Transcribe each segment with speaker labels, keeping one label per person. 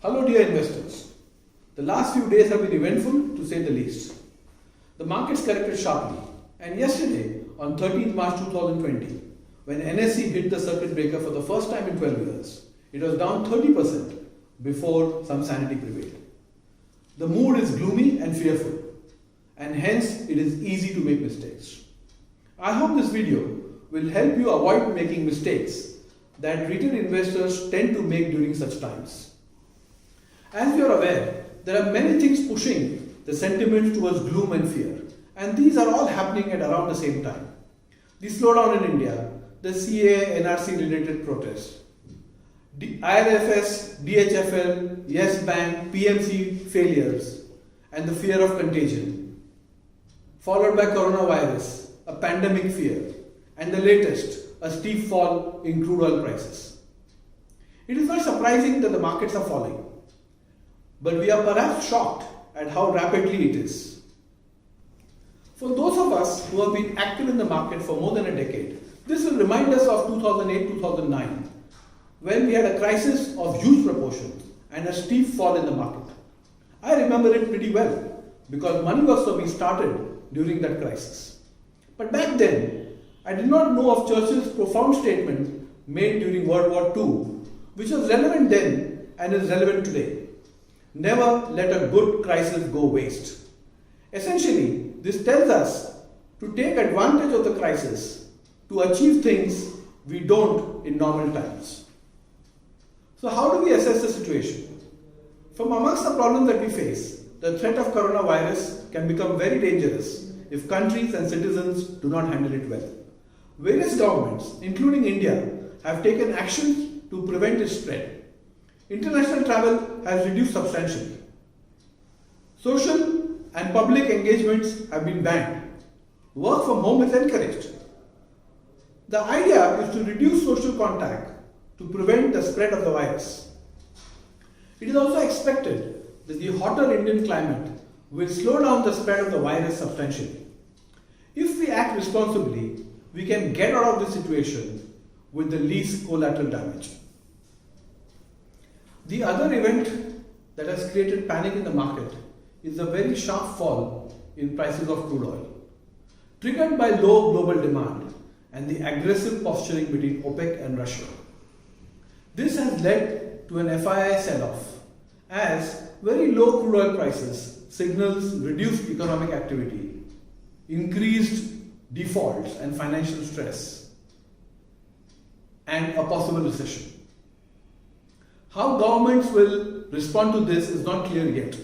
Speaker 1: Hello dear investors. The last few days have been eventful to say the least. The markets corrected sharply, and yesterday on 13th March 2020, when NSE hit the circuit breaker for the first time in 12 years, it was down 30% before some sanity prevailed. The mood is gloomy and fearful, and hence it is easy to make mistakes. I hope this video will help you avoid making mistakes that retail investors tend to make during such times. As you are aware, there are many things pushing the sentiment towards gloom and fear, and these are all happening at around the same time. The slowdown in India, the CAA NRC related protests, IRFS, DHFL, Yes Bank, PMC failures, and the fear of contagion, followed by coronavirus, a pandemic fear, and the latest, a steep fall in crude oil prices. It is not surprising that the markets are falling, but we are perhaps shocked at how rapidly it is. For those of us who have been active in the market for more than a decade, this will remind us of 2008-2009, when we had a crisis of huge proportions and a steep fall in the market. I remember it pretty well because MoneyWorks4me started during that crisis. But back then, I did not know of Churchill's profound statement made during World War II, which was relevant then and is relevant today. Never let a good crisis go waste. Essentially, this tells us to take advantage of the crisis to achieve things we don't in normal times. So how do we assess the situation? From amongst the problems that we face, the threat of coronavirus can become very dangerous if countries and citizens do not handle it well. Various governments, including India, have taken action to prevent its spread. International travel has reduced substantially. Social and public engagements have been banned. Work from home is encouraged. The idea is to reduce social contact to prevent the spread of the virus. It is also expected that the hotter Indian climate will slow down the spread of the virus substantially. If we act responsibly, we can get out of this situation with the least collateral damage. The other event that has created panic in the market is the very sharp fall in prices of crude oil, triggered by low global demand and the aggressive posturing between OPEC and Russia. This has led to an FII sell-off as very low crude oil prices signals reduced economic activity, increased defaults and financial stress, and a possible recession. How governments will respond to this is not clear yet.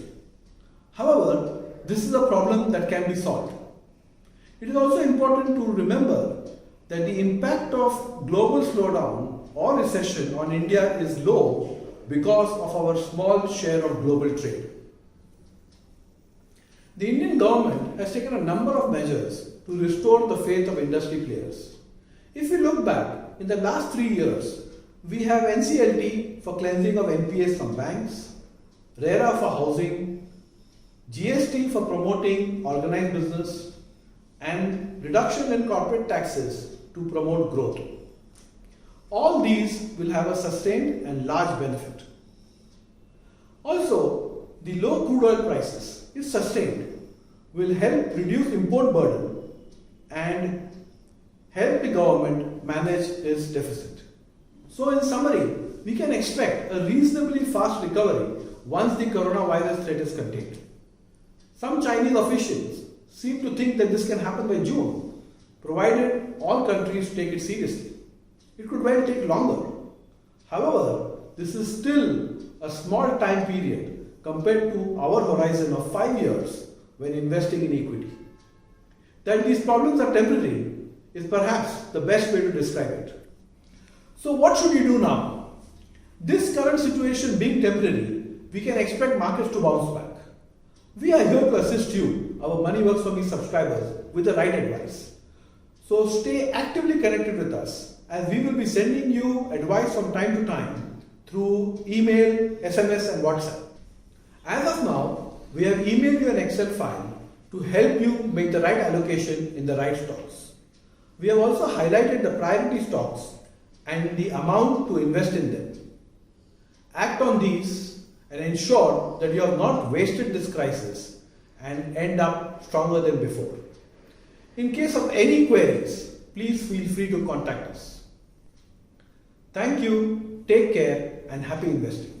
Speaker 1: However, this is a problem that can be solved. It is also important to remember that the impact of global slowdown or recession on India is low because of our small share of global trade. The Indian government has taken a number of measures to restore the faith of industry players. If we look back, in the last 3 years, we have NCLT for cleansing of NPAs from banks, RERA for housing, GST for promoting organized business, and reduction in corporate taxes to promote growth. All these will have a sustained and large benefit. Also, the low crude oil prices, if sustained, will help reduce import burden and help the government manage its deficit. So in summary, we can expect a reasonably fast recovery once the coronavirus threat is contained. Some Chinese officials seem to think that this can happen by June, provided all countries take it seriously. It could well take longer. However, this is still a small time period compared to our horizon of 5 years when investing in equity. That these problems are temporary is perhaps the best way to describe it. So what should we do now? This current situation being temporary, we can expect markets to bounce back. We are here to assist you, our MoneyWorks4me subscribers, with the right advice. So stay actively connected with us, as we will be sending you advice from time to time through email, SMS and WhatsApp. As of now, we have emailed you an Excel file to help you make the right allocation in the right stocks. We have also highlighted the priority stocks and the amount to invest in them. Act on these and ensure that you have not wasted this crisis and end up stronger than before. In case of any queries, please feel free to contact us. Thank you, take care, and happy investing.